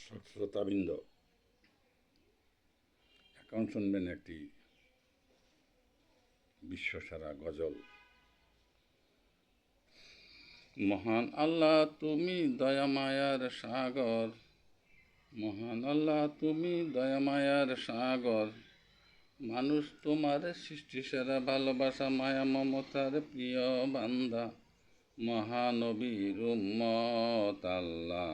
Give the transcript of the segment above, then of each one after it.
দর্শক শ্রোতাবৃন্দ, এখন শুনবেন একটি বিশ্বসারা গজল। মহান আল্লাহ তুমি দয়া মায়ার সাগর, মহান আল্লাহ তুমি দয়া মায়ার সাগর, মানুষ তোমার সৃষ্টি সেরা, ভালোবাসা মায়া মমতার প্রিয় বান্দা, মহানবীর উম্মত আল্লাহ,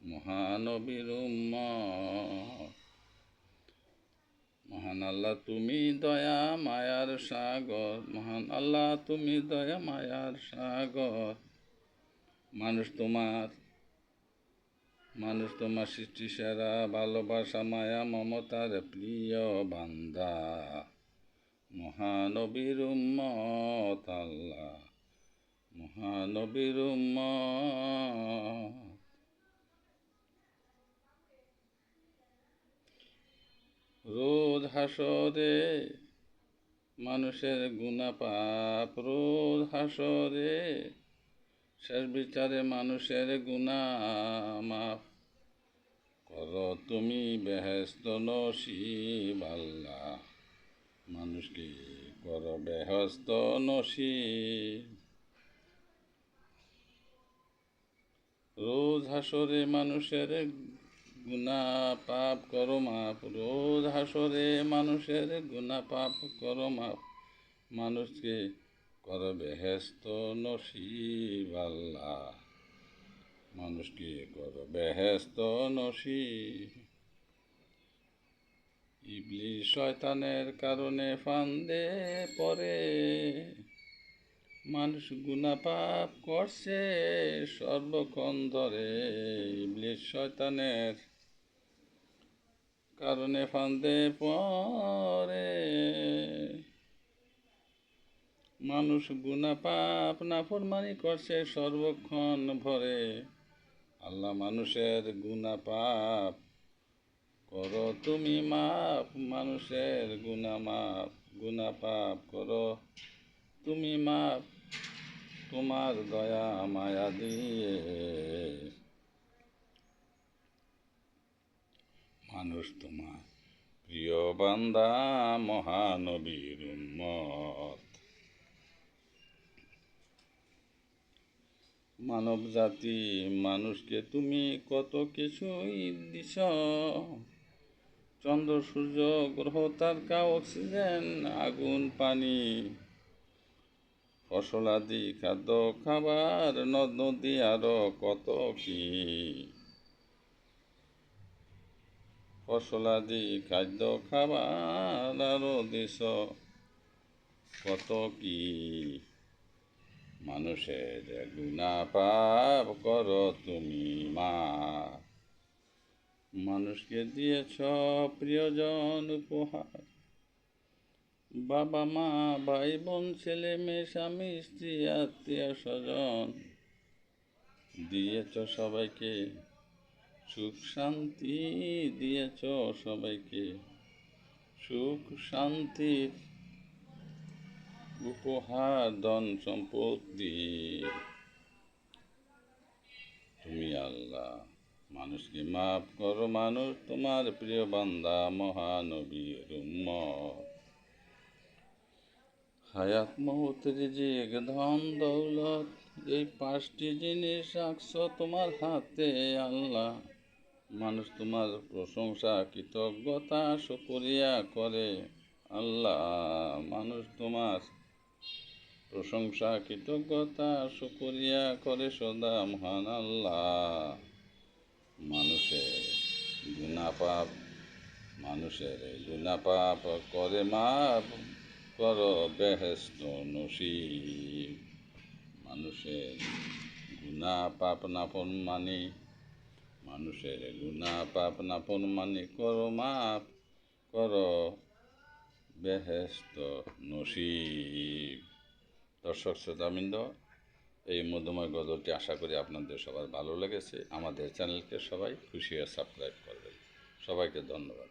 মহানবীর উম্মত। মহান আল্লাহ তুমি দয়া মায়ার সাগর, মহান আল্লাহ তুমি দয়া মায়ার সাগর, মানুষ তোমার সৃষ্টি সেরা, ভালোবাসা মায়া মমতার প্রিয় বান্দা, মহানবীর উম্মত আল্লাহ, মহানবীর উম্মত। রোজ হাসরে মানুষের গুনাহ পাপ, রোজ হাসরে শেষ বিচারে মানুষের গুনাহ মাফ করো তুমি বেহেশত নসিব আল্লাহ, মানুষকে করো বেহেশত নসিব। রোজ হাসরে মানুষের গুনাহ পাপ করো মাপ, রোজ হাসরে মানুষের গুনাহ পাপ করো মাপ, মানুষকে করো বেহেশত নসিব আল্লাহ, মানুষকে করো বেহেশত নসিব। ইবলিস শয়তানের কারণে ফান্দে পড়ে, মানুষ গুনাহ পাপ করছে সর্বক্ষণ ধরে, ইবলিস শয়তানের কারণে ফান্দে পড়ে, মানুষ গুনাহ পাপ নাফরমানি করছে সর্বক্ষণ ভরে, আল্লাহ মানুষের গুনাহ পাপ করো তুমি মাপ, মানুষের গুনাহ পাপ করো তুমি মাপ, তোমার দয়া মায়া দিয়ে, মানুষ তোমার প্রিয় বান্দা, মহানবীর উম্মত। মানব জাতি মানুষকে তুমি কত কিছুই দিছ, চন্দ্র সূর্য গ্রহ তারকা অক্সিজেন আগুন পানি, ফসলাদি খাদ্য খাবার নদ নদী আরো কত কি, ফসলাদি খাদ্য খাবার আরো দিছ কত কি, মানুষের গুনাহ পাপ করো তুমি মাপ, মানুষকে দিয়েছ প্রিয়জন উপহার, বাবা মা ভাই বোন ছেলে মেয়ে স্বামী স্ত্রী আত্মীয় স্বজন, দিয়েছ সবাইকে সুখ শান্তি, দিয়েছ সবাইকে সুখ শান্তির উপহার, ধন সম্পত্তি তুমি আল্লাহ, মানুষকে মাফ করো, মানুষ তোমার প্রিয় বান্দা, মহানবীর উম্মত। হায়াত মউত রিজিক ধন দৌলত, এই পাঁচটি জিনিস রাখছ তোমার হাতে আল্লাহ, মানুষ তোমার প্রশংসা কৃতজ্ঞতা শুকরিয়া করে আল্লাহ, মানুষ তোমার প্রশংসা কৃতজ্ঞতা শুকরিয়া করে সদা মহান আল্লাহ, মানুষের গুনাহ পাপ করে মাফ করো বেহেশত নসিব, মানুষের গুনাহ পাপ নাফরমানি করো মাফ করো বেহেশত নসিব। দর্শক শ্রোতাবৃন্দ, এই মধুময় গজলটি আশা করি আপনাদের সবার ভালো লেগেছে। আমাদের চ্যানেলকে সবাই খুশি হয়ে সাবস্ক্রাইব করবেন। সবাইকে ধন্যবাদ।